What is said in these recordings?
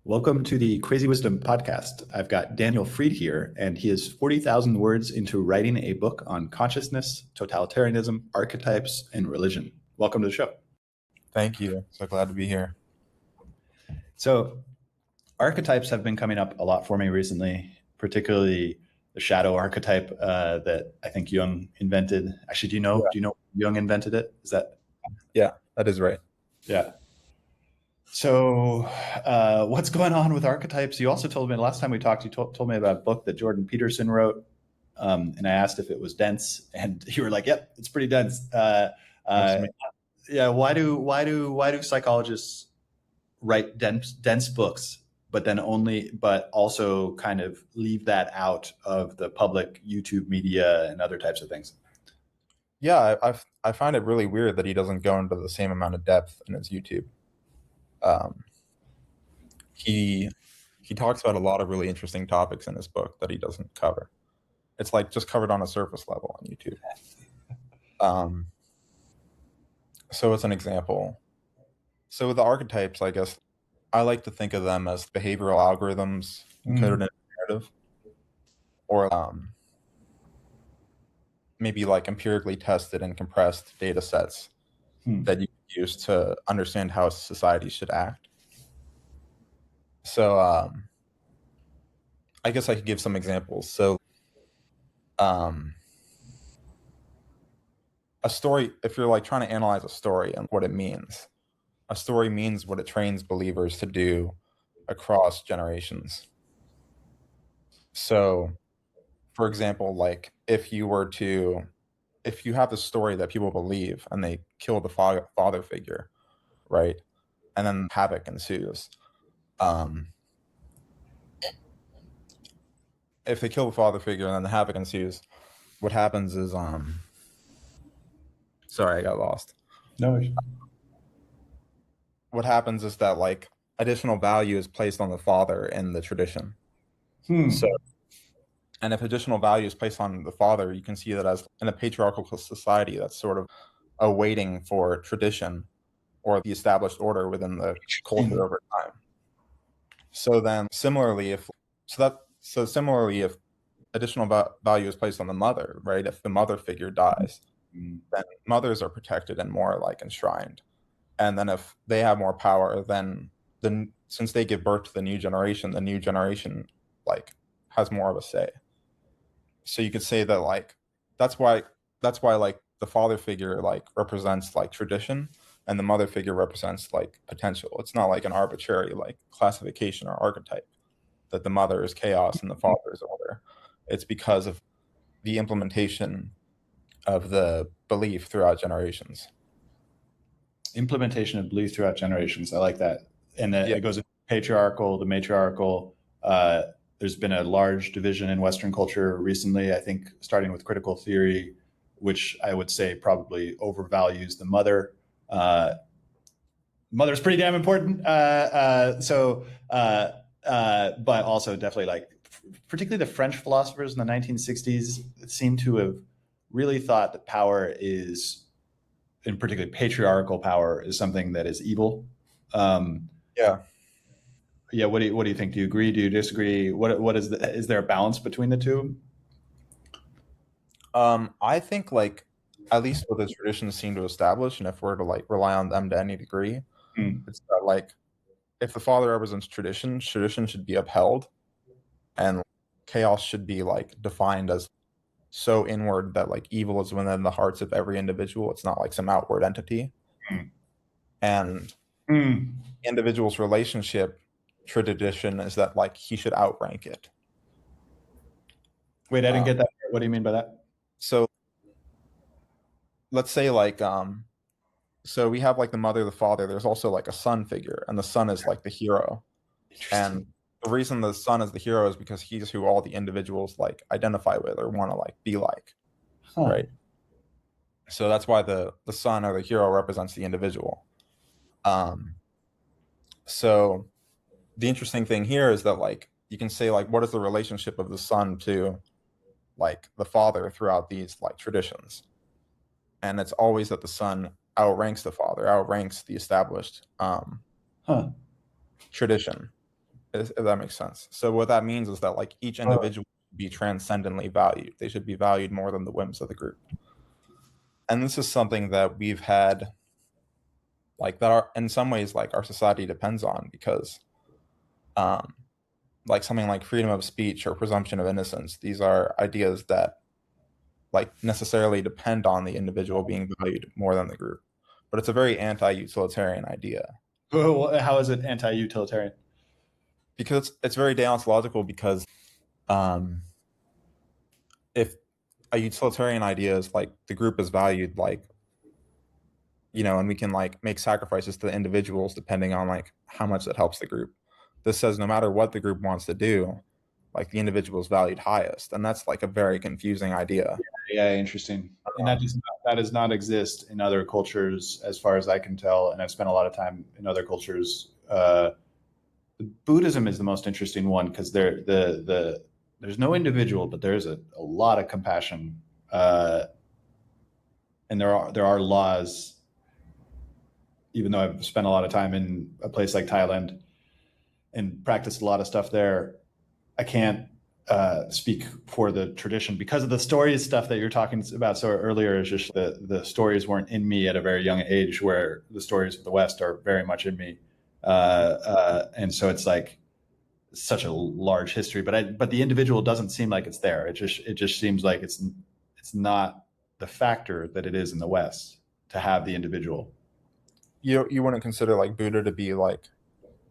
Welcome to the Crazy Wisdom podcast. I've got Daniel Fried here, and he is 40,000 words into writing a book on consciousness, totalitarianism, archetypes, and religion. Welcome to the show. Thank you. So glad to be here. So, archetypes have been coming up a lot for me recently, particularly the shadow archetype that I think Jung invented. Actually, do you know Jung invented it? Is that? Yeah, that is right. Yeah. So what's going on with archetypes? You also told me last time we talked, you told me about a book that Jordan Peterson wrote. And I asked if it was dense, and you were like, yep, it's pretty dense. Yeah. Why do psychologists write dense books, but also kind of leave that out of the public YouTube media and other types of things? Yeah, I find it really weird that he doesn't go into the same amount of depth in his YouTube. He talks about a lot of really interesting topics in his book that he doesn't cover. It's like just covered on a surface level on YouTube. So as an example, so with the archetypes, I guess I like to think of them as behavioral algorithms encoded in a narrative, or maybe like empirically tested and compressed data sets that you can use to understand how society should act. So I guess I could give some examples. So a story, if you're like trying to analyze a story and what it means, a story means what it trains believers to do across generations. So for example, like if you have this story that people believe and they kill the father figure, right? And then havoc ensues. If they kill the father figure and then the havoc ensues, what happens is sorry, I got lost. No. What happens is that like additional value is placed on the father in the tradition. So, and if additional value is placed on the father, you can see that as in a patriarchal society, that's sort of a waiting for tradition or the established order within the culture over time. So then similarly, if additional value is placed on the mother, right? If the mother figure dies, then mothers are protected and more like enshrined. And then if they have more power, then since they give birth to the new generation like has more of a say. So you could say that like that's why like the father figure like represents like tradition and the mother figure represents like potential. It's not like an arbitrary like classification or archetype that the mother is chaos and the father is order. It's because of the implementation of the belief throughout generations. Implementation of belief throughout generations. I like that. And then it goes into patriarchal, the matriarchal. There's been a large division in Western culture recently, I think, starting with critical theory, which I would say probably overvalues the mother. Mother's pretty damn important. But also definitely like, particularly the French philosophers in the 1960s seem to have really thought that power is, in particular patriarchal power, is something that is evil. Yeah. What do you think? Do you agree? Do you disagree? What is there a balance between the two? I think like at least what the traditions seem to establish, and if we're to like rely on them to any degree, it's that like if the father represents tradition should be upheld, and chaos should be like defined as so inward that like evil is within the hearts of every individual. It's not like some outward entity. And individual's relationship tradition is that like he should outrank it. Wait, I didn't get that. What do you mean by that? So let's say like so we have like the mother, the father, there's also like a son figure, and the son is like the hero. And the reason the son is the hero is because he's who all the individuals like identify with or want to like be like. Right? So that's why the son or the hero represents the individual. So the interesting thing here is that like you can say like what is the relationship of the son to like the father throughout these like traditions, and it's always that the son outranks the father, outranks the established tradition. if that makes sense. So what that means is that like each individual should be transcendently valued. They should be valued more than the whims of the group. And this is something that we've had, like that are in some ways like our society depends on, because um like something like freedom of speech or presumption of innocence, these are ideas that like necessarily depend on the individual being valued more than the group. But it's a very anti-utilitarian idea, How is it anti-utilitarian? because it's very deontological, because um if a utilitarian idea is like the group is valued, like, and we can like make sacrifices to the individuals depending on like how much that helps the group. This says no matter what the group wants to do, like the individual is valued highest, and that's like a very confusing idea. Yeah, interesting. And that does not exist in other cultures, as far as I can tell. And I've spent a lot of time in other cultures. Buddhism is the most interesting one because there's no individual, but there's a lot of compassion, and there are laws. Even though I've spent a lot of time in a place like Thailand and practiced a lot of stuff there, I can't speak for the tradition because of the stories stuff that you're talking about so earlier. Is just the stories weren't in me at a very young age, where the stories of the West are very much in me, and so it's like such a large history. But the individual doesn't seem like it's there. It just seems like it's not the factor that it is in the West to have the individual. You wouldn't consider like Buddha to be like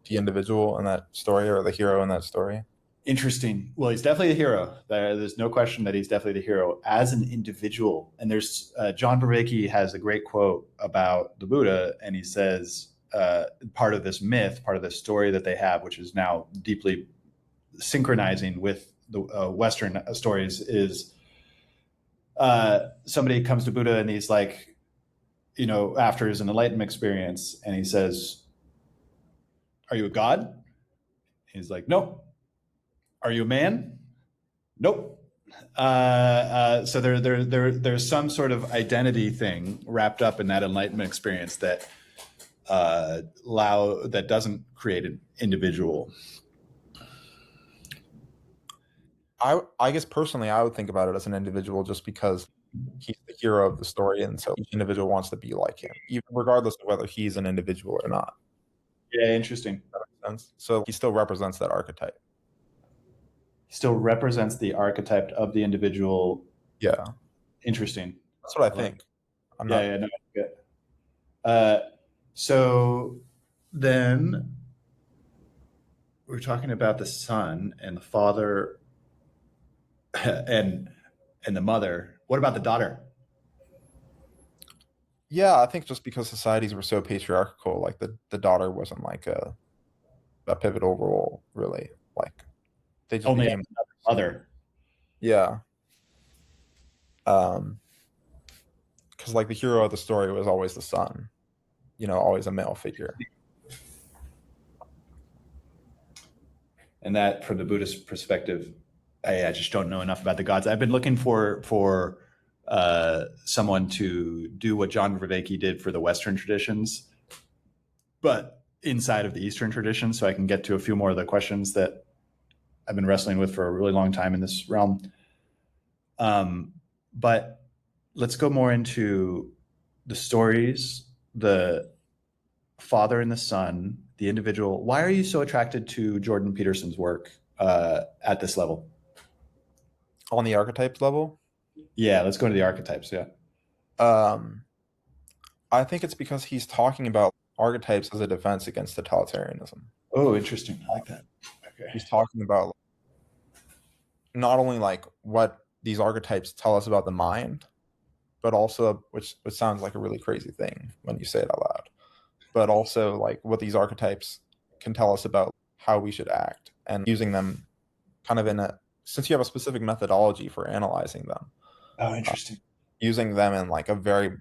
the individual in that story, or the hero in that story? Interesting. Well, he's definitely a hero. There's no question that he's definitely the hero as an individual. And there's John Vervaeke has a great quote about the Buddha, and he says part of this myth, part of this story that they have, which is now deeply synchronizing with the Western stories, is somebody comes to Buddha and he's like, after his enlightenment experience, and he says, "Are you a god?" He's like, "Nope." "Are you a man?" "Nope." So there's some sort of identity thing wrapped up in that enlightenment experience that that doesn't create an individual. I guess personally, I would think about it as an individual, just because he's the hero of the story, and so each individual wants to be like him, even regardless of whether he's an individual or not. Yeah, interesting. That makes sense. So he still represents that archetype. He still represents the archetype of the individual. Yeah, Interesting. that's what I think. I'm not. Yeah, no, good. So then we're talking about the son and the father and the mother. What about the daughter? Yeah, I think just because societies were so patriarchal, like the daughter wasn't like a pivotal role, really. Like they just Only became mother. yeah. Because like the hero of the story was always the son, always a male figure. And that, from the Buddhist perspective, I just don't know enough about the gods. I've been looking for someone to do what John Vervaeke did for the Western traditions, but inside of the Eastern tradition, so I can get to a few more of the questions that I've been wrestling with for a really long time in this realm. But let's go more into the stories, the father and the son, the individual. Why are you so attracted to Jordan Peterson's work at this level? On the archetypes level? Yeah, let's go into the archetypes. Yeah. I think it's because he's talking about archetypes as a defense against totalitarianism. Oh, interesting. I like that. Okay. He's talking about not only like what these archetypes tell us about the mind, but also, which sounds like a really crazy thing when you say it out loud, but also like what these archetypes can tell us about how we should act, and using them kind of since you have a specific methodology for analyzing them. Oh, interesting. Using them in like a very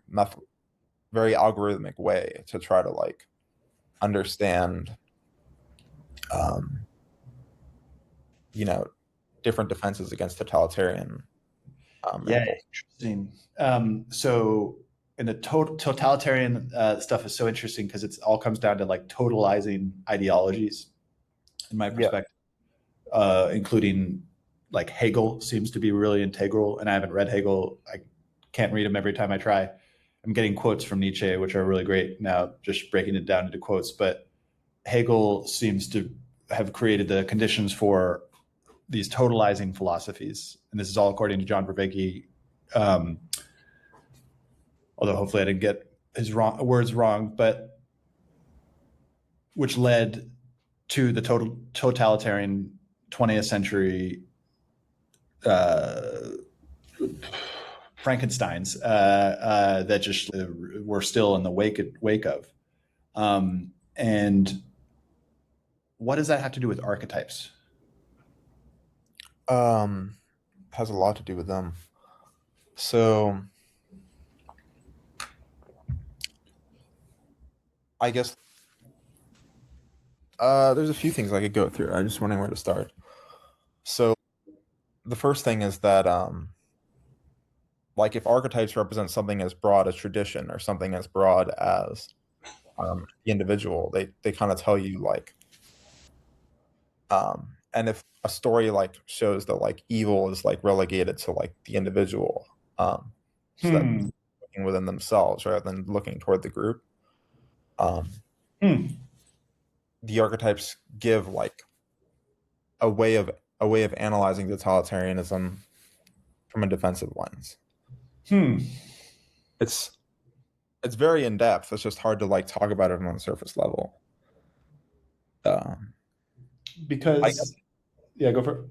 algorithmic way to try to like understand different defenses against totalitarian Yeah, impulse. interesting. So, and the totalitarian stuff is so interesting because it all comes down to like totalizing ideologies. in my perspective, including like Hegel seems to be really integral. And I haven't read Hegel. I can't read him every time I try. I'm getting quotes from Nietzsche, which are really great now, just breaking it down into quotes. But Hegel seems to have created the conditions for these totalizing philosophies. And this is all according to John Vervaeke, although hopefully I didn't get his words wrong, but which led to the totalitarian 20th century Frankensteins that just were still in the wake of. And what does that have to do with archetypes? Has a lot to do with them. So I guess there's a few things I could go through. I'm just wondering where to start. So the first thing is that like if archetypes represent something as broad as tradition or something as broad as the individual, they kind of tell you like and if a story like shows that like evil is like relegated to like the individual, so that looking within themselves rather than looking toward the group, the archetypes give like a way of analyzing totalitarianism from a defensive lens. It's very in depth. It's just hard to like talk about it on the surface level. Because yeah, go for it.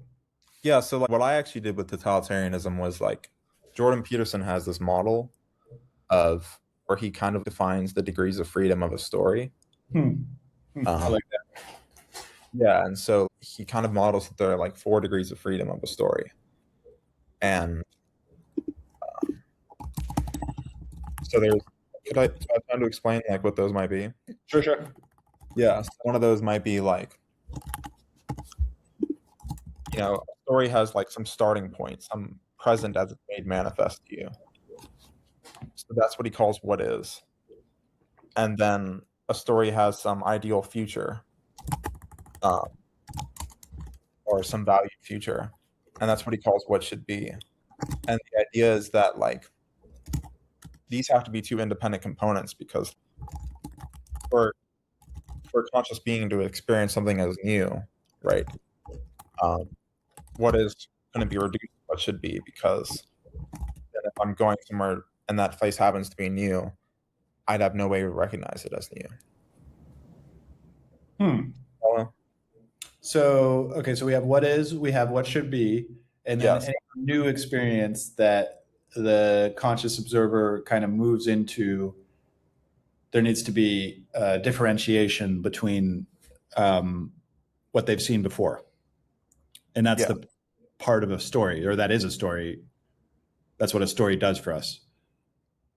Yeah, so like what I actually did with totalitarianism was like Jordan Peterson has this model of where he kind of defines the degrees of freedom of a story. I like that. Yeah, and so he kind of models that there are like 4 degrees of freedom of a story. And so there's, do I have time to explain like what those might be? Sure. Yeah, so one of those might be like, you know, a story has like some starting point, some present as it's made manifest to you. So that's what he calls what is. And then a story has some ideal future, or some valued future, and that's what he calls what should be. And the idea is that like these have to be 2 independent components, because for a conscious being to experience something as new, right? What is going to be reduced to what should be, because then if I'm going somewhere and that place happens to be new, I'd have no way to recognize it as new. So okay, so we have what is, we have what should be, and then any new experience that the conscious observer kind of moves into, there needs to be a differentiation between what they've seen before. And that's the part of a story, or that is a story. That's what a story does for us.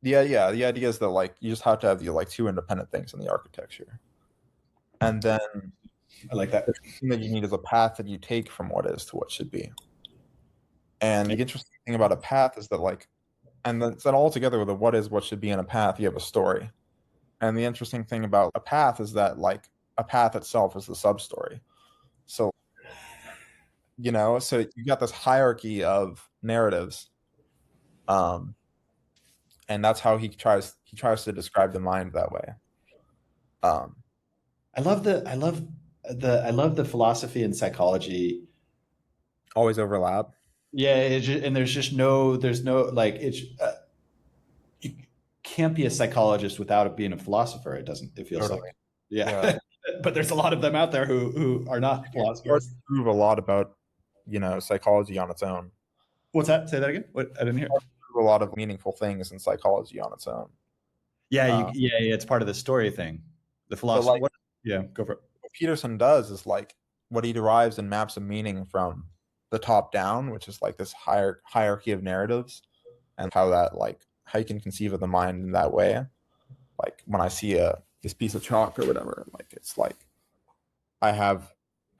Yeah. The idea is that like you just have to have the like 2 independent things in the architecture. And then I like that. The thing that you need is a path that you take from what is to what should be. And the interesting thing about a path is that like, and then all together with a what is, what should be in a path, you have a story. And the interesting thing about a path is that like a path itself is the sub-story. So, you know, so you got this hierarchy of narratives. And that's how he tries to describe the mind that way. I love the philosophy and psychology always overlap. Yeah, and there's no like you can't be a psychologist without it being a philosopher. It feels Totally. like yeah. But there's a lot of them out there who are not philosophers. It prove a lot about, you know, psychology on its own. What's that? Say that again. What? I didn't hear. Prove a lot of meaningful things in psychology on its own. Yeah, it's part of the story thing. The philosophy. Like, go for it. What Peterson does is like what he derives and maps a meaning from the top down, which is like this hierarchy of narratives, and how you can conceive of the mind in that way. Like when I see this piece of chalk or whatever, like it's like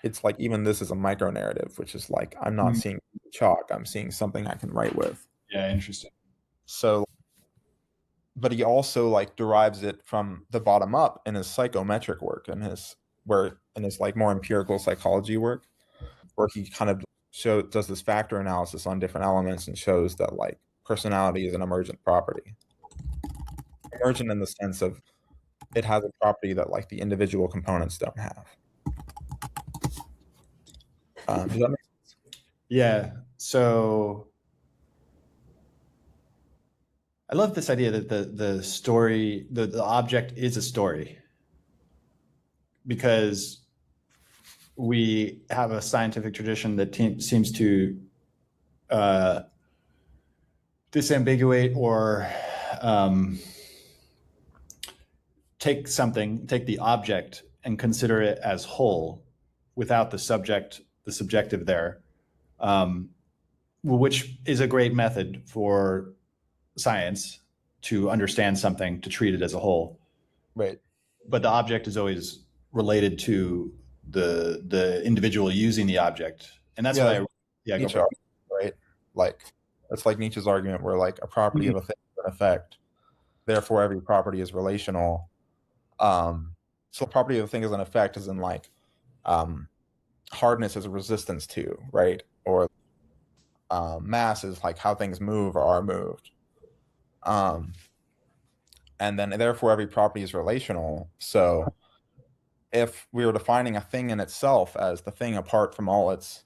it's like even this is a micro narrative, which is like I'm not seeing chalk, I'm seeing something I can write with. Yeah, interesting. So, but he also like derives it from the bottom up in his psychometric work and his where in his like more empirical psychology work, where he kind of does this factor analysis on different elements and shows that like personality is an emergent property. Emergent in the sense of it has a property that like the individual components don't have. Does that make sense? Yeah. So I love this idea that the story, the object is a story, because we have a scientific tradition that seems to disambiguate or take the object and consider it as whole without the subjective there, which is a great method for science to understand something, to treat it as a whole. Right. But the object is always related to the individual using the object, and that's why Nietzsche, right? Like it's like Nietzsche's argument where like a property of a thing is an effect, therefore every property is relational. So property of a thing is an effect is in like hardness is a resistance to, right? Or mass is like how things move or are moved. And then therefore every property is relational. So if we were defining a thing in itself as the thing apart from all its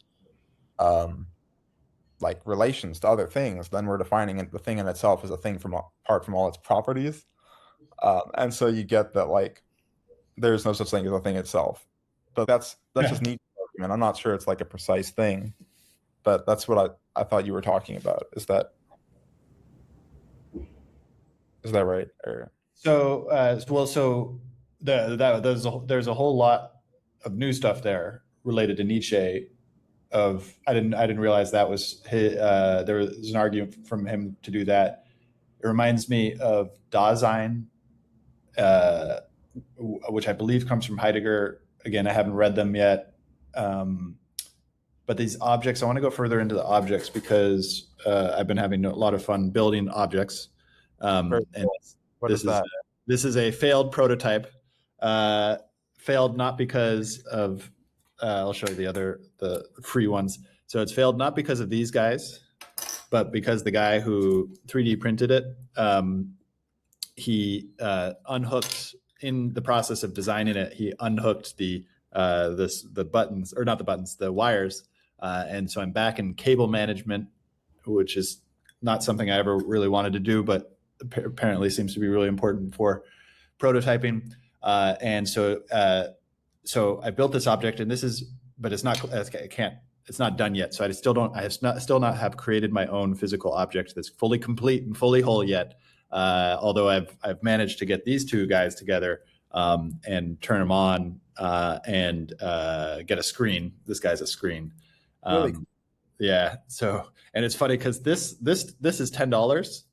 like relations to other things, then we're defining the thing in itself as a thing apart from all its properties. And so you get that like there's no such thing as a thing itself. But that's just Nietzsche's argument. I'm not sure it's like a precise thing, but that's what I thought you were talking about. Is that right? Or... So there's a whole lot of new stuff there related to Nietzsche. I didn't realize that was there was an argument from him to do that. It reminds me of Dasein, which I believe comes from Heidegger. Again, I haven't read them yet. But these objects, I want to go further into the objects because I've been having a lot of fun building objects. And this is a failed prototype. Failed not because of I'll show you the free ones. So it's failed not because of these guys, but because the guy who 3D printed it, he unhooked in the process of designing it. He unhooked the buttons, or not the buttons, the wires, and so I'm back in cable management, which is not something I ever really wanted to do, but apparently seems to be really important for prototyping. And so I built this object, and but it's not, it's not done yet. So I still not have created my own physical object that's fully complete and fully whole yet. Although I've managed to get these two guys together and turn them on and get a screen. This guy's a screen. Really? Yeah. So, and it's funny because this is $10,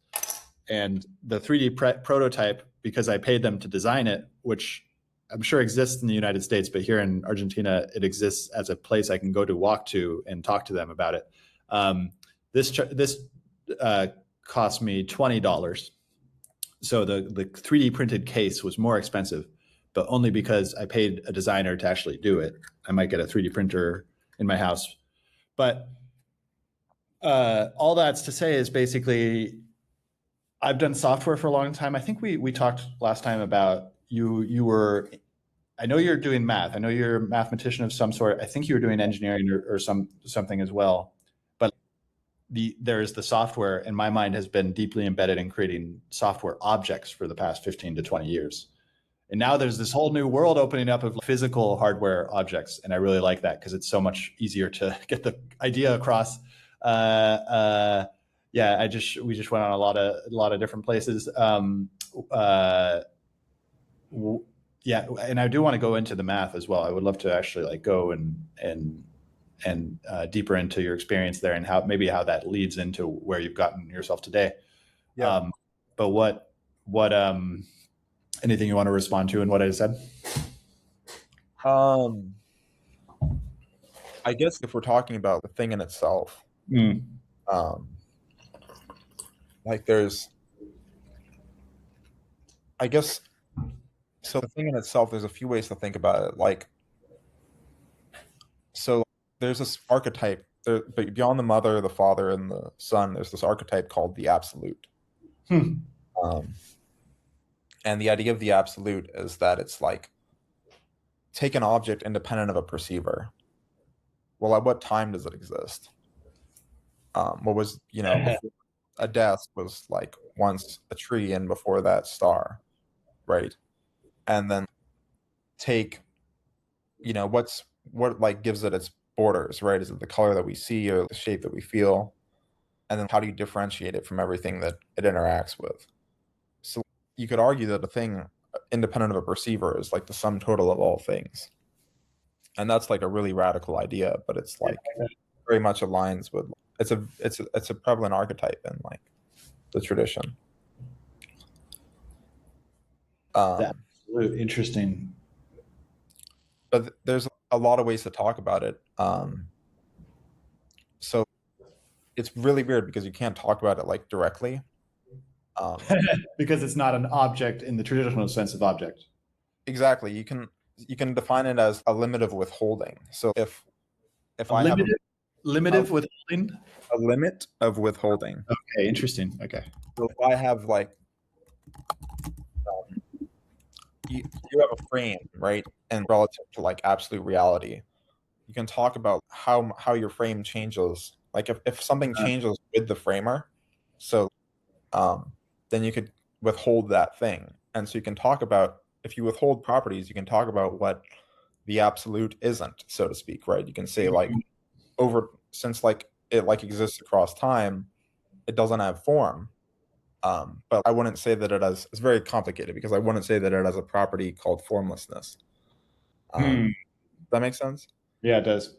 and the 3D prototype, because I paid them to design it, which I'm sure exists in the United States, but here in Argentina, it exists as a place I can go to walk to and talk to them about it. This cost me $20. So the 3D printed case was more expensive, but only because I paid a designer to actually do it. I might get a 3D printer in my house. But all that's to say is basically, I've done software for a long time. I think we talked last time about I know you're doing math. I know you're a mathematician of some sort. I think you were doing engineering or something as well. But there's the software, and my mind has been deeply embedded in creating software objects for the past 15 to 20 years. And now there's this whole new world opening up of physical hardware objects. And I really like that because it's so much easier to get the idea across. Yeah, we just went on a lot of different places. Yeah, and I do want to go into the math as well. I would love to actually like go and deeper into your experience there and how that leads into where you've gotten yourself today. Yeah. But what anything you want to respond to in what I said? I guess if we're talking about the thing in itself, like there's, I guess, so the thing in itself, there's a few ways to think about it. Like So there's this archetype there, but beyond the mother, the father, and the son, there's this archetype called the absolute. Hmm. Um, and the idea of the absolute is that it's like take an object independent of a perceiver. Well, at what time does it exist? What was, before a desk was like once a tree, and before that, star, right? And then take, what like gives it its borders, right? Is it the color that we see or the shape that we feel? And then how do you differentiate it from everything that it interacts with? So you could argue that a thing independent of a perceiver is like the sum total of all things. And that's like a really radical idea, but it's like very much aligns with it's a prevalent archetype in like the tradition. That's interesting. But there's a lot of ways to talk about it. So it's really weird because you can't talk about it like directly. Because it's not an object in the traditional sense of object. Exactly. You can define it as a limit of withholding. So if I have Limited withholding. a limit of withholding. Okay, interesting. Okay. So if I have like you have a frame, right? And relative to like absolute reality, you can talk about how your frame changes. Like if something changes with the framer, so then you could withhold that thing. And so you can talk about, if you withhold properties, you can talk about what the absolute isn't, so to speak, right? You can say like since like it like exists across time, it doesn't have form. But I wouldn't say that it's very complicated because I wouldn't say that it has a property called formlessness. Does that make sense? Yeah, it does.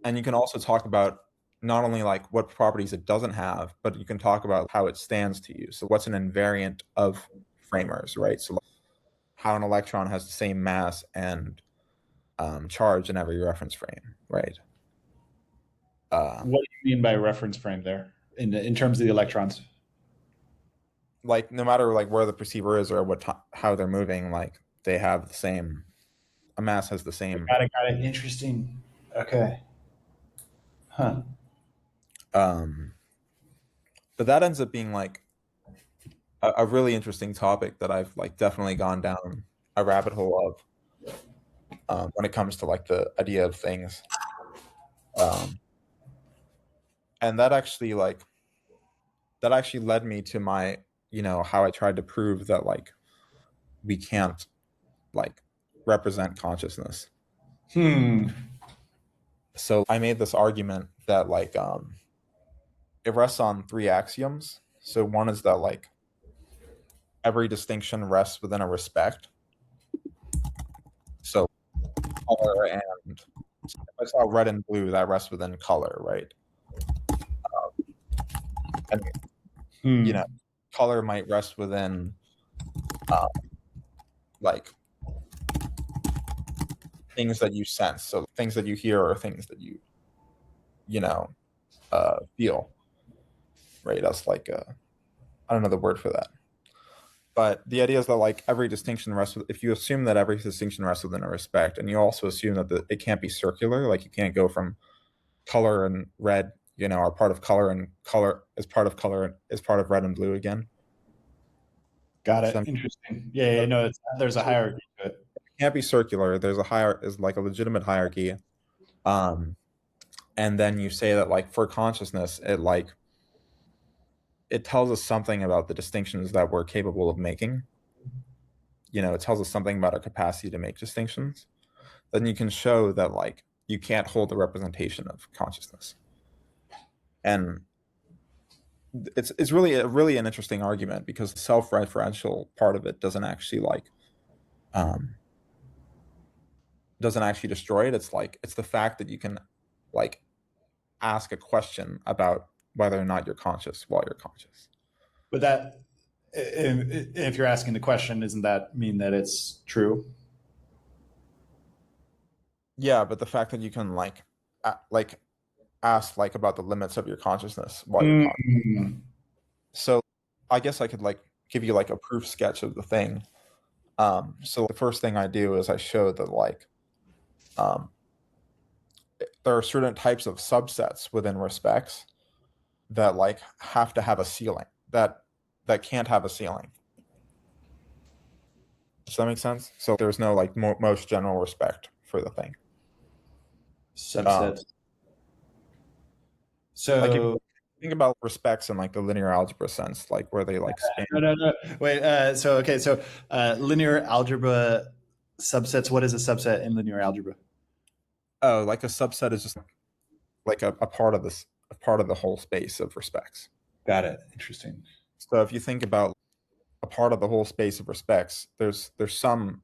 And you can also talk about not only like what properties it doesn't have, but you can talk about how it stands to you. So what's an invariant of framers, right? So like how an electron has the same mass and charge in every reference frame, right? What do you mean by reference frame there in terms of the electrons? Like no matter like where the perceiver is or how they're moving, like they have the same. A mass has the same. Got it. Interesting. Okay. Huh. But that ends up being like a really interesting topic that I've like definitely gone down a rabbit hole of when it comes to like the idea of things. And that actually led me to my, how I tried to prove that like we can't like represent consciousness. So I made this argument that like it rests on three axioms. So one is that like every distinction rests within a respect. So color, and if I saw red and blue, that rests within color, right? And color might rest within like things that you sense. So things that you hear or things that you feel, right? That's like I don't know the word for that. But the idea is that like every distinction rests if you assume that every distinction rests within a respect, and you also assume that it can't be circular, like you can't go from color and red, are part of color, and color is part of color is part of red and blue again. Got it. Interesting. Yeah, no, there's a hierarchy to it. It can't be circular. There's is like a legitimate hierarchy. And then you say that like for consciousness, it tells us something about the distinctions that we're capable of making. It tells us something about our capacity to make distinctions. Then you can show that like you can't hold the representation of consciousness. And it's really an interesting argument because the self-referential part of it doesn't actually destroy it. It's like it's the fact that you can like ask a question about whether or not you're conscious while you're conscious. But that, if you're asking the question, doesn't that mean that it's true? Yeah, but the fact that you can ask like about the limits of your consciousness while you're conscious. So I guess I could like give you like a proof sketch of the thing. So the first thing I do is I show that like there are certain types of subsets within respects that like have to have a ceiling, that can't have a ceiling. Does that make sense? So there's no like most general respect for the thing. Subsets. Like if So you think about respects in like the linear algebra sense, like where they like span. no. Wait. So okay. So linear algebra subsets. What is a subset in linear algebra? Oh, like a subset is just like a part of this, a part of the whole space of respects. Got it. Interesting. So if you think about a part of the whole space of respects, there's some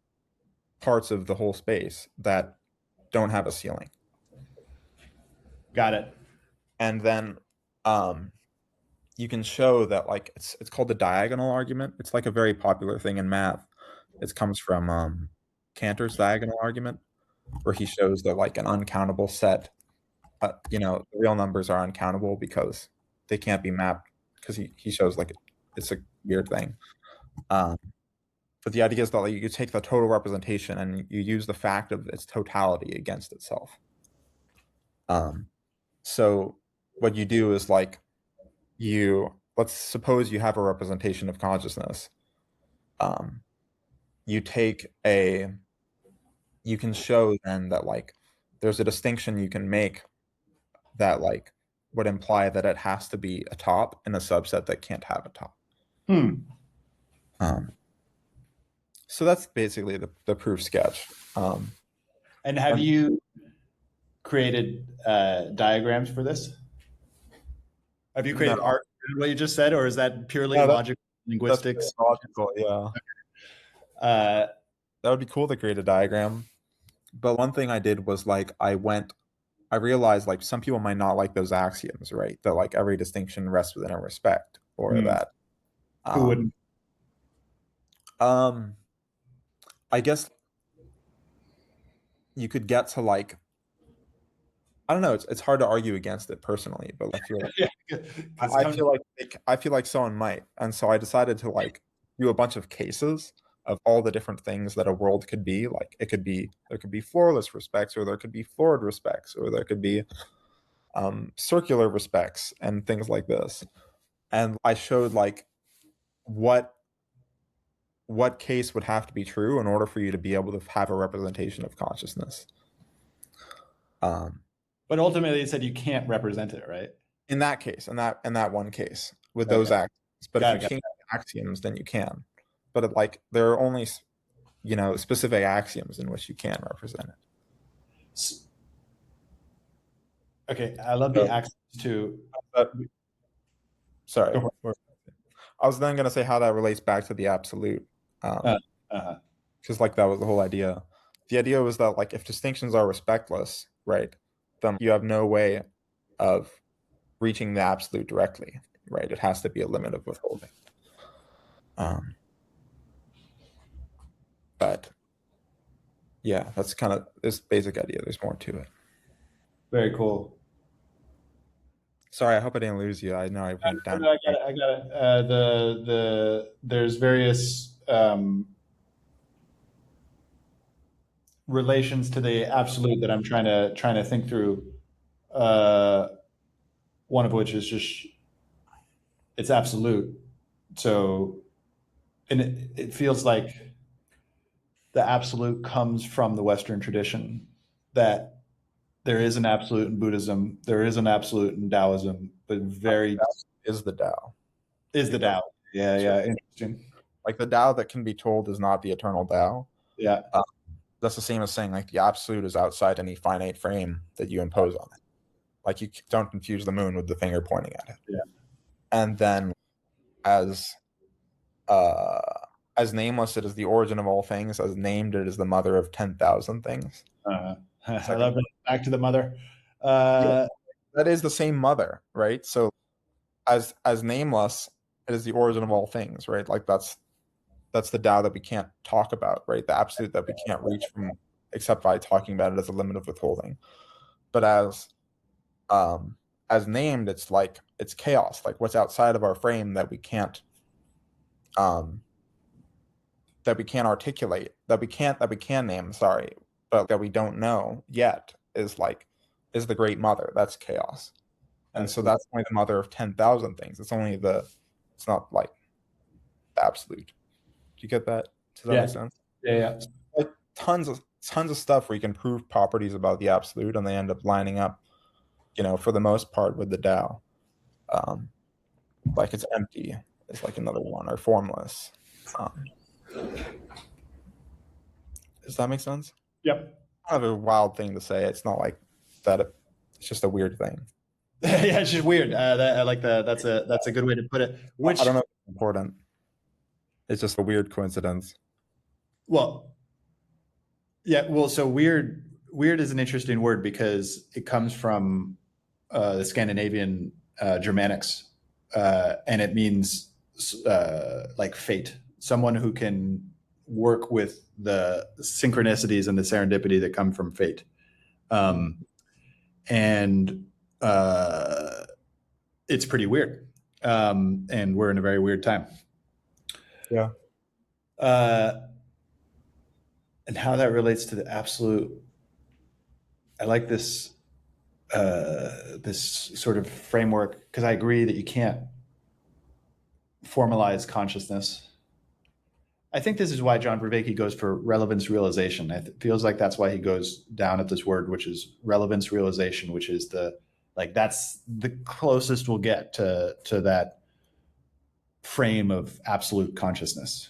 parts of the whole space that don't have a ceiling. Got it. And then you can show that like it's called the diagonal argument. It's like a very popular thing in math. It comes from Cantor's diagonal argument, where he shows that like an uncountable set, the real numbers are uncountable because they can't be mapped, because he shows like it's a weird thing. But the idea is that like, you take the total representation and you use the fact of its totality against itself. So what you do is like let's suppose you have a representation of consciousness. You can show then that like there's a distinction you can make that like would imply that it has to be a top in a subset that can't have a top. So that's basically the proof sketch. And have you created diagrams for this? Have you created art? What you just said, or is that purely logical linguistics? Logical, yeah. That would be cool to create a diagram. But one thing I did was like I realized like some people might not like those axioms, right? That like every distinction rests within a respect, or that. Who wouldn't? I guess you could get to like, I don't know. It's hard to argue against it personally, but I feel like I feel like someone might, and so I decided to like do a bunch of cases of all the different things that a world could be. Like there could be floorless respects, or there could be floored respects, or there could be circular respects, and things like this. And I showed like what case would have to be true in order for you to be able to have a representation of consciousness. But ultimately, it said you can't represent it, right? In that case, in that one case, with those axioms. But if you can't axioms, then you can. But like there are only specific axioms in which you can represent it. Okay, I love the axioms too. Sorry, I was then going to say how that relates back to the absolute, because like that was the whole idea. The idea was that like if distinctions are respectless, right, then you have no way of reaching the absolute directly, right? It has to be a limit of withholding. But yeah, that's kind of this basic idea. There's more to it. Very cool. Sorry, I hope I didn't lose you. I know I went down. I got it. There's various relations to the absolute that I'm trying to think through. One of which is just it's absolute. So, and it feels like the absolute comes from the Western tradition, that there is an absolute in Buddhism, there is an absolute in Taoism, but very is the Tao. Is the Tao. Yeah, interesting. Like the Tao that can be told is not the eternal Tao. Yeah. That's the same as saying like the absolute is outside any finite frame that you impose on it. Like you don't confuse the moon with the finger pointing at it. Yeah. And then as nameless, it is the origin of all things. As named, it is the mother of 10,000 things. I love it. Back to the mother. That is the same mother, right? So as nameless, it is the origin of all things, right? Like that's the Tao that we can't talk about, right? The absolute that we can't reach from except by talking about it as a limit of withholding. But as named, it's like it's chaos, like what's outside of our frame that we can't articulate, that we can name, sorry, but that we don't know yet, is like is the great mother. That's chaos. And so that's only the mother of 10,000 things. It's not like the absolute. Do you get that? Does that Yeah. make sense? Yeah. Like tons of stuff where you can prove properties about the absolute and they end up lining up, for the most part with the Tao. Like it's empty is like another one, or formless. Does that make sense? Yep. Kind of a wild thing to say. It's not like that. It's just a weird thing. Yeah, it's just weird. I like that's a good way to put it. Which I don't know if it's important. It's just a weird coincidence. well, yeah, well, so weird is an interesting word because it comes from the Scandinavian Germanics, and it means like fate, someone who can work with the synchronicities and the serendipity that come from fate. And it's pretty weird. And we're in a very weird time. Yeah. And how that relates to the absolute. I like this this sort of framework because I agree that you can't formalize consciousness. I think this is why John Vervaeke goes for relevance realization. It feels like that's why he goes down at this word, which is relevance realization, which is that's the closest we'll get to that frame of absolute consciousness.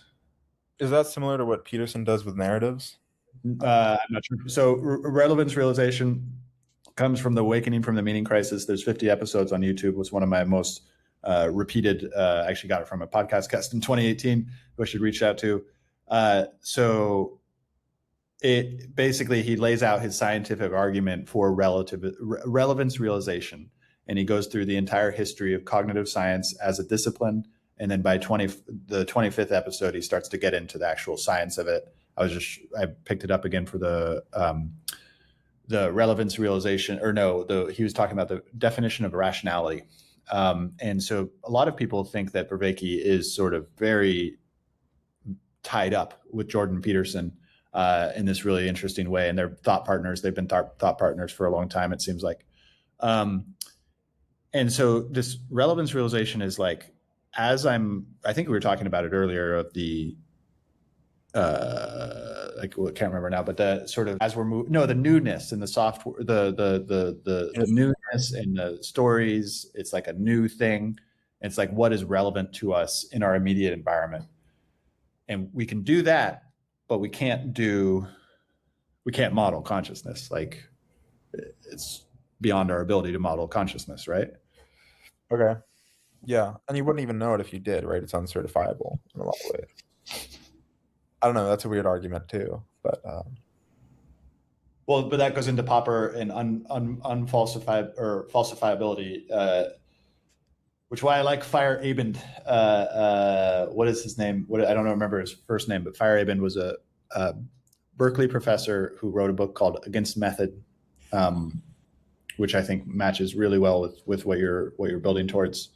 Is that similar to what Peterson does with narratives? I'm not sure. So relevance realization comes from the Awakening from the Meaning Crisis. There's 50 episodes on YouTube. It was one of my most repeated. Actually got it from a podcast guest in 2018 who I should reach out to. So it basically, he lays out his scientific argument for relevance realization. And he goes through the entire history of cognitive science as a discipline. And then by the 25th episode, he starts to get into the actual science of it. I picked it up again for the relevance realization, he was talking about the definition of rationality. And so a lot of people think that Vervaeke is sort of very tied up with Jordan Peterson in this really interesting way. And they're thought partners. They've been thought partners for a long time, it seems like. And so this relevance realization is like, I think we were talking about it earlier of the, I can't remember now, but the sort of as we're moving, the newness and the software, the newness in the stories. It's like a new thing. It's like what is relevant to us in our immediate environment, and we can do that, but we can't model consciousness. Like it's beyond our ability to model consciousness, right? Okay. Yeah, and you wouldn't even know it if you did, right? It's uncertifiable in a lot of ways. I don't know. That's a weird argument too, but but that goes into Popper and unfalsified or falsifiability, which why I like Fire Abend. What is his name? I don't remember his first name, but Fire Abend was a Berkeley professor who wrote a book called Against Method, which I think matches really well with what you're building towards.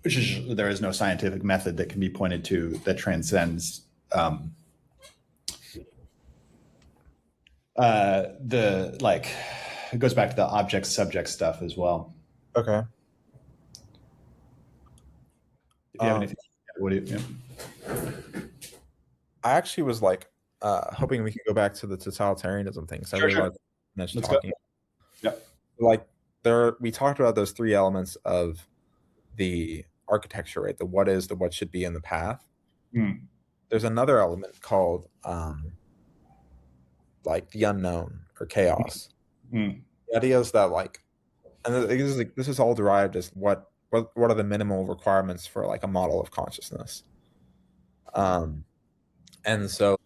Which is there is no scientific method that can be pointed to that transcends it goes back to the object subject stuff as well. Okay. If you have anything, what do you? Yeah. I actually was like hoping we could go back to the totalitarianism thing. So I really mentioned talking. Yeah. Like we talked about those three elements of the architecture, right? The what is, the what should be, and the path. There's another element called like the unknown or chaos. The idea is that and this is all derived as what are the minimal requirements for like a model of consciousness. And so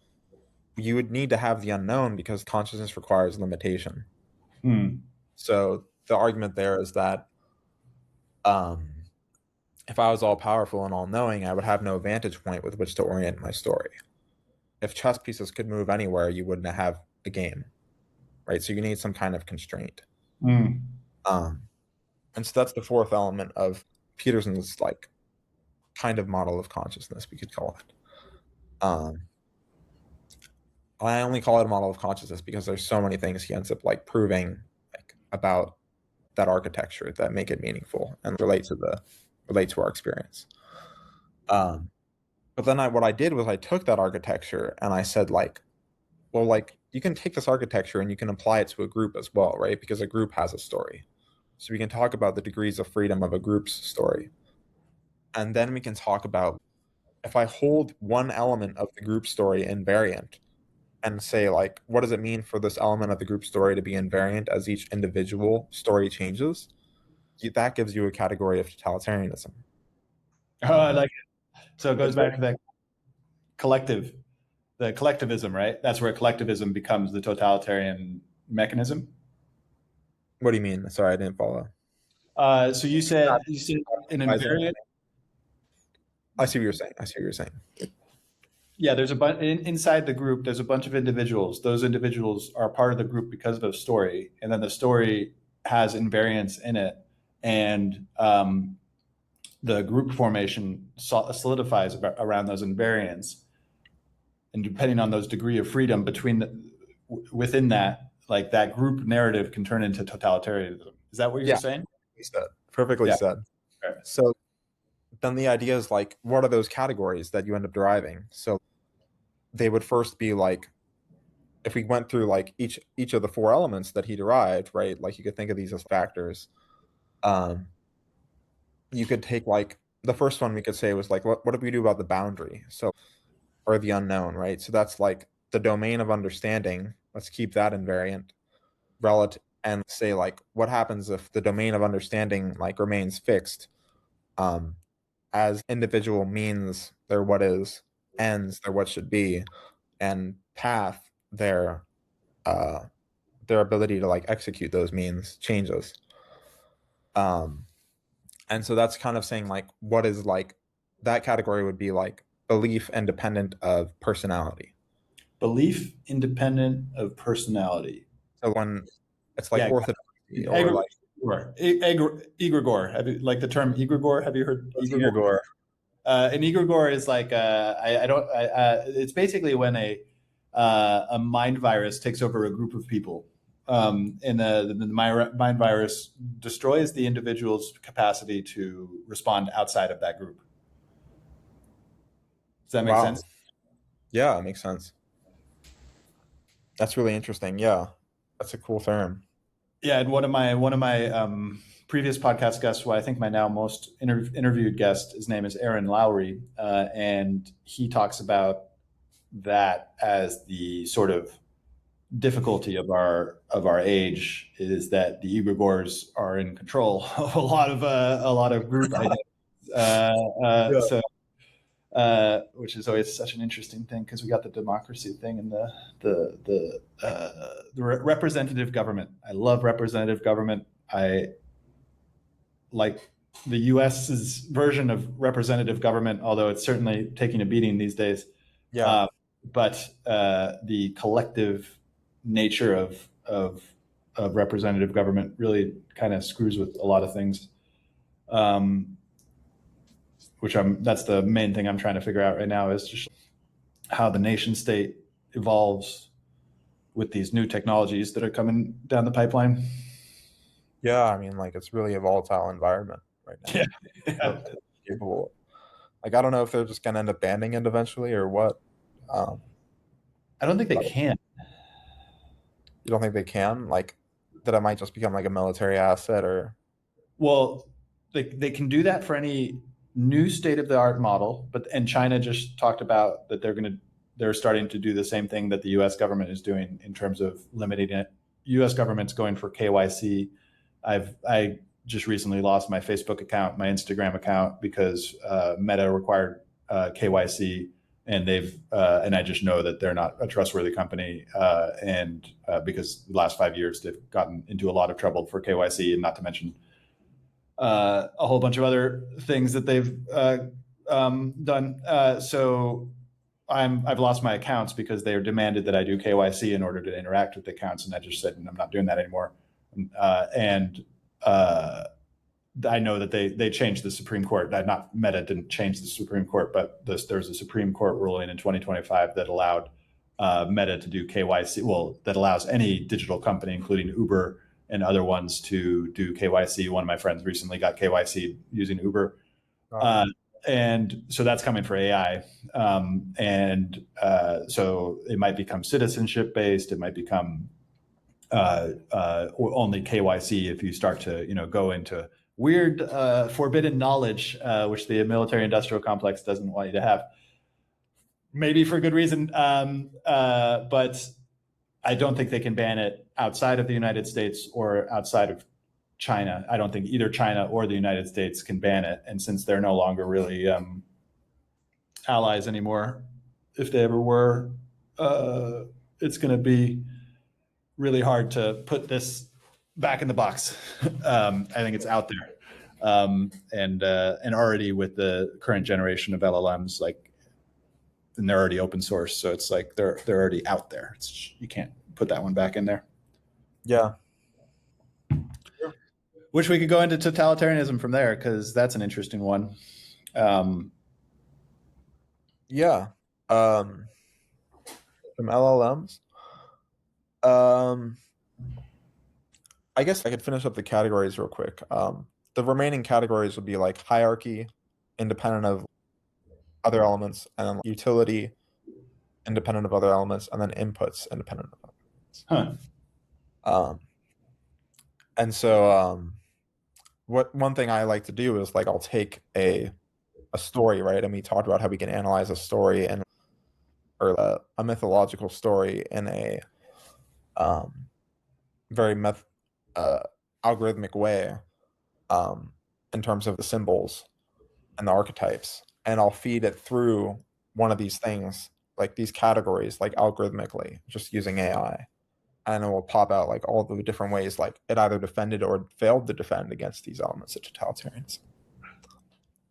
you would need to have the unknown because consciousness requires limitation. So the argument there is that if I was all powerful and all knowing, I would have no vantage point with which to orient my story. If chess pieces could move anywhere, you wouldn't have a game, right? So you need some kind of constraint. And so that's the fourth element of Peterson's like kind of model of consciousness, we could call it. I only call it a model of consciousness because there's so many things he ends up like proving like about that architecture that make it meaningful and relate to our experience. But then what I did was I took that architecture and I said like, well, like you can take this architecture and you can apply it to a group as well, right? Because a group has a story. So we can talk about the degrees of freedom of a group's story. And then we can talk about if I hold one element of the group story invariant and say like, what does it mean for this element of the group story to be invariant as each individual story changes? That gives you a category of totalitarianism. Oh, I like it. So it goes back to that the collectivism, right? That's where collectivism becomes the totalitarian mechanism. What do you mean? Sorry, I didn't follow. So you said an invariant. I see what you're saying. I see what you're saying. Yeah, there's a bunch inside the group. There's a bunch of individuals. Those individuals are part of the group because of a story, and then the story has invariance in it, and the group formation solidifies around those invariants. And depending on those degree of freedom within that, like that group narrative can turn into totalitarianism. Is that what you're saying? Perfectly said. Okay. So then the idea is like, what are those categories that you end up deriving? So they would first be like, if we went through like each of the four elements that he derived, right? Like you could think of these as factors. You could take like the first one we could say was like, what do we do about the boundary? So, or the unknown, right? So that's like the domain of understanding. Let's keep that invariant relative and say like, what happens if the domain of understanding like remains fixed? As individual means their what is, ends their what should be, and path their ability to like execute those means changes. And so that's kind of saying like what is like that category would be like belief independent of personality. Belief independent of personality. So when it's like orthodoxy or like egregore. Have you like the term egregore? Have you heard egregore? An egregore is like it's basically when a mind virus takes over a group of people, and the mind virus destroys the individual's capacity to respond outside of that group. Does that make sense? Yeah, it makes sense. That's really interesting. Yeah, that's a cool term. Yeah, and one of my previous podcast guests, who I think my now most interviewed guest, his name is Aaron Lowry, and he talks about that as the sort of difficulty of our age is that the egregores are in control of a lot of group ideas. So which is always such an interesting thing because we got the democracy thing and the representative government. I love representative government. I like the US's version of representative government, although it's certainly taking a beating these days. Yeah. But the collective nature of representative government really kind of screws with a lot of things. That's the main thing I'm trying to figure out right now is just how the nation state evolves with these new technologies that are coming down the pipeline. Yeah, I mean, like it's really a volatile environment right now. Yeah. People, like I don't know if they're just gonna end up banning it eventually or what. I don't think they can. You don't think they can? Like that it might just become like a military asset or? Well, they can do that for any new state-of-the-art model, and China just talked about that they're starting to do the same thing that the U.S. government is doing in terms of limiting it. U.S. government's going for KYC. I just recently lost my Facebook account, my Instagram account, because Meta required KYC, and and I just know that they're not a trustworthy company, and because the last 5 years they've gotten into a lot of trouble for KYC, and not to mention a whole bunch of other things that they've done. So I've lost my accounts because they demanded that I do KYC in order to interact with the accounts, and I just said I'm not doing that anymore. I know that they changed the Supreme Court. Not Meta didn't change the Supreme Court, but there's a Supreme Court ruling in 2025 that allowed Meta to do KYC. Well, that allows any digital company, including Uber and other ones, to do KYC. One of my friends recently got KYC using Uber. And so that's coming for AI. So it might become citizenship based. It might become only KYC if you start to, go into weird, forbidden knowledge, which the military industrial complex doesn't want you to have. Maybe for good reason. But I don't think they can ban it outside of the United States or outside of China. I don't think either China or the United States can ban it. And since they're no longer really allies anymore, if they ever were, it's going to be really hard to put this back in the box. I think it's out there. And already with the current generation of LLMs, and they're already open source. So it's like they're already out there. You can't put that one back in there. Yeah. Wish we could go into totalitarianism from there, because that's an interesting one. Yeah. From LLMs. I guess I could finish up the categories real quick. The remaining categories would be like hierarchy, independent of other elements, and then utility, independent of other elements, and then inputs, independent of other elements. And so one thing I like to do is I'll take a story, right? And we talked about how we can analyze a story or a mythological story in a very algorithmic way, in terms of the symbols and the archetypes, and I'll feed it through one of these things, like these categories, algorithmically, just using AI. And it will pop out all the different ways it either defended or failed to defend against these elements of totalitarianism.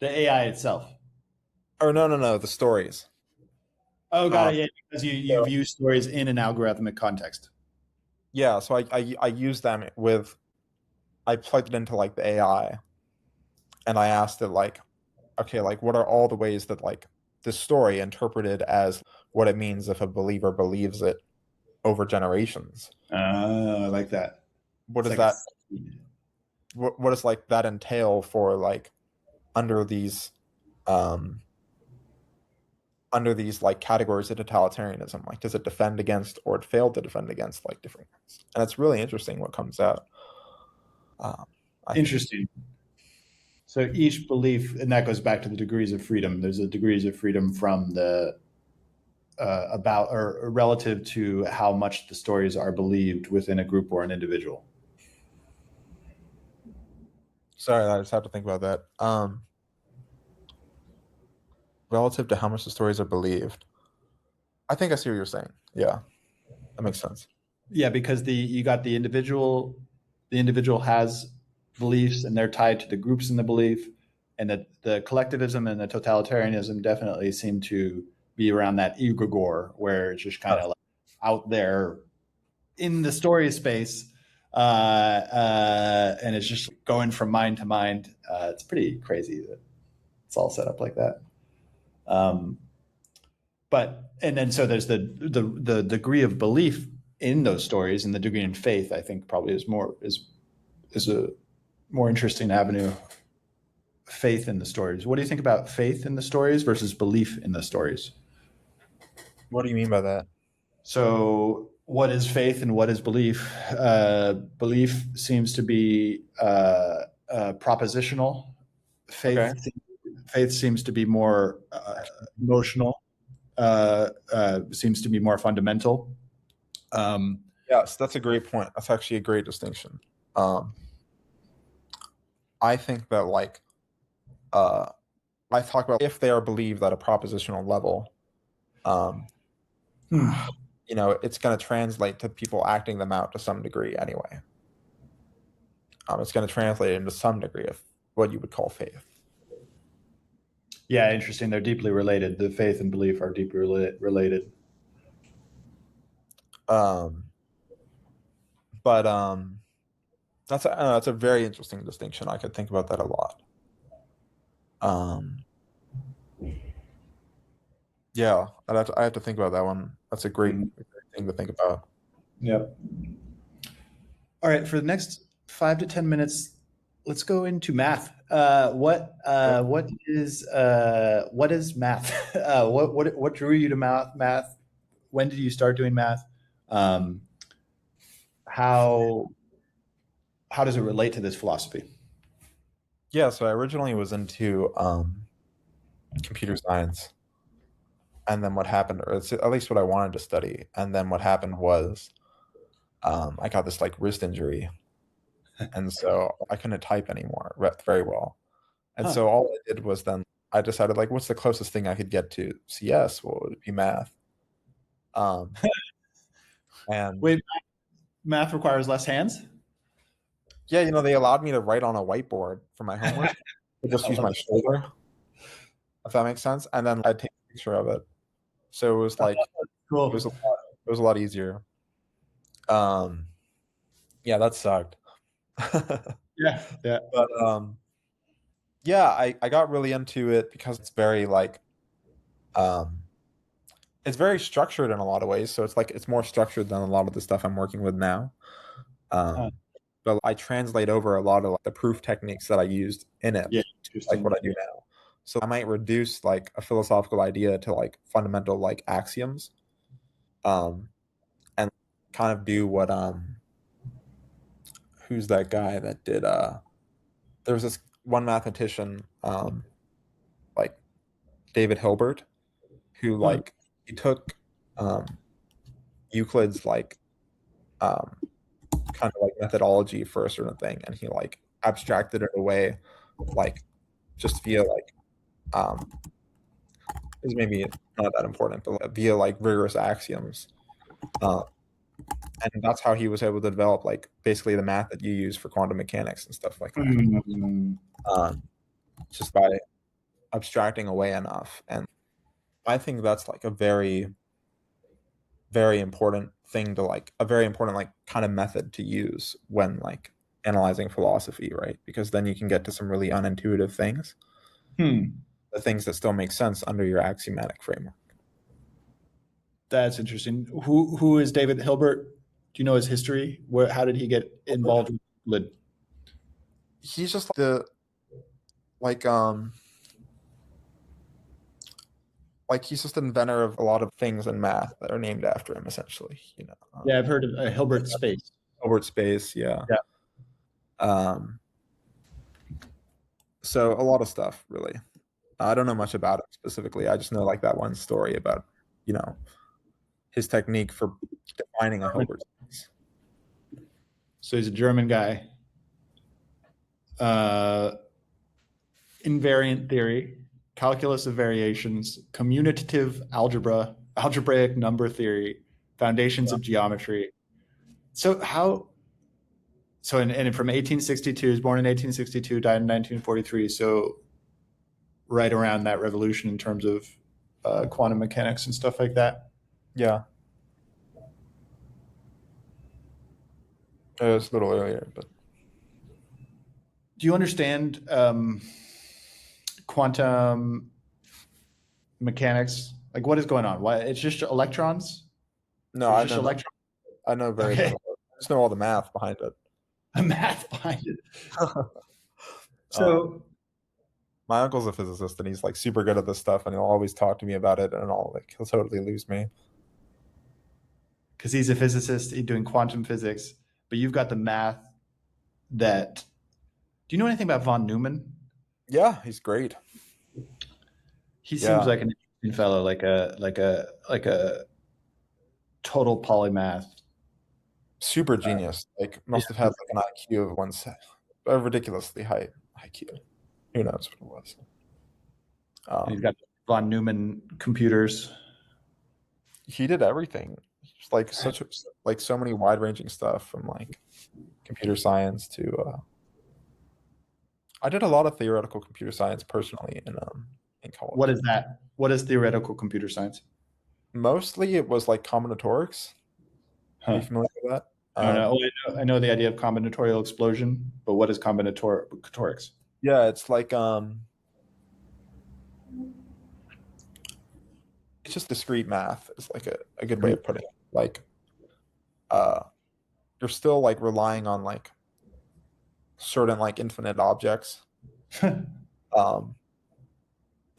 The AI itself. Or no, the stories. Oh, got it. Yeah, because you view stories in an algorithmic context. Yeah, so I use them I plugged it into the AI, and I asked it okay, what are all the ways that this story interpreted as what it means if a believer believes it over generations. I like that. What does that what does that entail for under these categories of totalitarianism? Does it defend against, or it failed to defend against different ones? And it's really interesting what comes out. Interesting. So each belief, and that goes back to the degrees of freedom. There's the degrees of freedom from the about or relative to how much the stories are believed within a group or an individual. Sorry, I just have to think about that. Relative to how much the stories are believed. I think I see what you're saying. Yeah, that makes sense. Yeah, because you got the individual. The individual has beliefs, and they're tied to the groups in the belief, and the collectivism and the totalitarianism definitely seem to be around that egregore, where it's just kind of out there in the story space, and it's just going from mind to mind. It's pretty crazy that it's all set up like that. And then so there's the degree of belief in those stories, and the degree in faith, I think, probably is a more interesting avenue. Faith in the stories. What do you think about faith in the stories versus belief in the stories? What do you mean by that? So what is faith and what is belief? Belief seems to be propositional. Faith seems to be more emotional, seems to be more fundamental. Yes, that's a great point. That's actually a great distinction. I think that I talk about if they are believed at a propositional level, it's going to translate to people acting them out to some degree anyway. It's going to translate into some degree of what you would call faith. Yeah, interesting. They're deeply related. The faith and belief are deeply related. But that's a very interesting distinction. I could think about that a lot. Yeah, I have to think about that one. That's a great thing to think about. Yep. All right, for the next 5 to 10 minutes, let's go into math. What is math? What drew you to math? Math. When did you start doing math? Um, how how does it relate to this philosophy? Yeah, so I originally was into computer science, and then what happened, or it's at least what I wanted to study, and then what happened was I got this like wrist injury, and so I couldn't type anymore very well. And Huh. so all I did was then I decided like, what's the closest thing I could get to CS? Well, it would be math. Um, and Wait, math requires less hands? yeah, they allowed me to write on a whiteboard for my homework. I just I use love my shoulder, if that makes sense. And then I'd take a picture of it. So it was that. like Cool. it was a lot easier. Um, yeah, that sucked. Yeah, yeah. But yeah, I got really into it because um it's very structured in a lot of ways. So it's like it's more structured than a lot of the stuff I'm working with now. Huh. But I translate over a lot of like, the proof techniques that I used in it Yeah, to like interesting. what I do now. So I might reduce like a philosophical idea to like fundamental like axioms, um, and kind of do what who's that guy that did there was this one mathematician like David Hilbert who Huh. like he took um Euclid's like um kind of like methodology for a certain thing and he like abstracted it away like just via like um is maybe not that important, but like, via like rigorous axioms. Uh, and that's how he was able to develop like basically the math that you use for quantum mechanics and stuff like that. Mm. Um, just by abstracting away enough. And I think that's like a very, very important thing to like a very important like kind of method to use when like analyzing philosophy, right? Because then you can get to some really unintuitive things, Hmm. the things that still make sense under your axiomatic framework. That's interesting. Who is David Hilbert? Do you know his history? How did he get involved with Euclid? He's just the like um like he's just an inventor of a lot of things in math that are named after him, essentially. Yeah, I've heard of Hilbert space. Hilbert space, yeah. Yeah. Um, so a lot of stuff, really. I don't know much about him specifically. I just know like that one story about you know his technique for defining a Hilbert space. So he's a German guy. Uh, invariant theory, calculus of variations, commutative algebra, algebraic number theory, foundations of geometry. So how? So and from 1862, he was born in 1862, died in 1943. So right around that revolution in terms of quantum mechanics and stuff like that. Yeah, it was a little earlier, but Do you understand quantum mechanics? Like what is going on? Why it's just electrons? no, There's I just know electrons. I know very Okay, little. I just know all the math behind it. the math behind it. um, So my uncle's a physicist, and he's like super good at this stuff, and he'll always talk to me about it, and he'll totally lose me. because he's a physicist, he's doing quantum physics, but you've got the math that. Do you know anything about von Neumann? Yeah, he's great. He seems Yeah, like an interesting fellow, like a total polymath. super genius. Like Yeah. must have had like an IQ of a ridiculously high IQ. Who knows what it was? And he's Um, got von Neumann computers. he did everything. Just like like so many wide ranging stuff from like computer science to. I did a lot of theoretical computer science personally in What college. is that? What is theoretical computer science? Mostly it was like combinatorics. Are you Huh. familiar with that? I don't know. Well, I know the idea of combinatorial explosion, but what is combinatorics? Yeah, it's like it's just discrete math is like a good way of putting it. Like, you're still like relying on like certain like infinite objects. Um,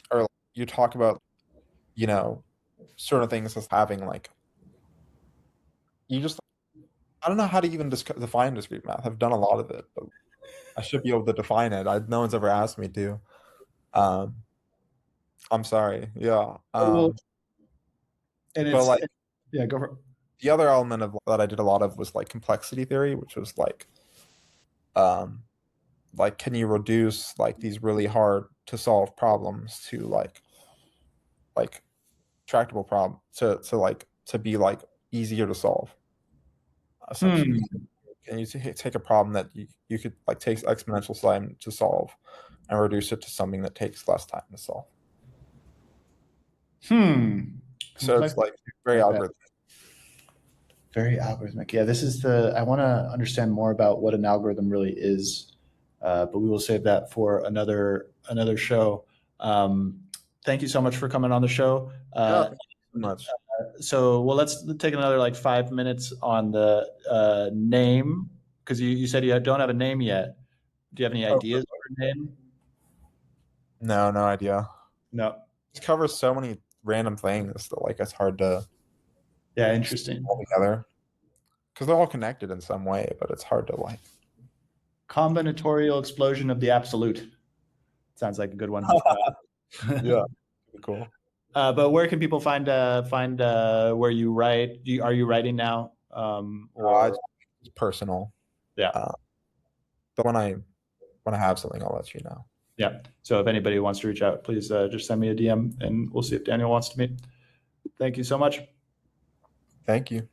or you talk about, you know, certain things as having like, you just, I don't know how to even define discrete math. I've done a lot of it, but I should be able to define it. No one's ever asked me to. Um, I'm sorry. Yeah. Well, and But like yeah, go for it. the other element of that I did a lot of was like complexity theory, which was um, like can you reduce like these really hard to solve problems to like tractable problem to like to be like easier to solve, essentially. Can you take a problem that you could like takes exponential time to solve and reduce it to something that takes less time to solve? So it's like very algorithmic. Very algorithmic. Yeah, this is I want to understand more about what an algorithm really is, but we will save that for another show. Thank you so much for coming on the show. Yeah, thank you so much. So, well, let's take another like 5 minutes on the name, because you said you don't have a name yet. Do you have any ideas for a name? No idea. No. It covers so many random things that like it's hard to Yeah, interesting. all together because they're all connected in some way, but it's hard to like. Combinatorial explosion of the absolute. Sounds like a good one. Yeah, cool. But where can people find where you write? Are you writing now? Or it's personal. Yeah. But when I have something, I'll let you know. Yeah. So if anybody wants to reach out, please just send me a DM and we'll see if Daniel wants to meet. Thank you so much. Thank you.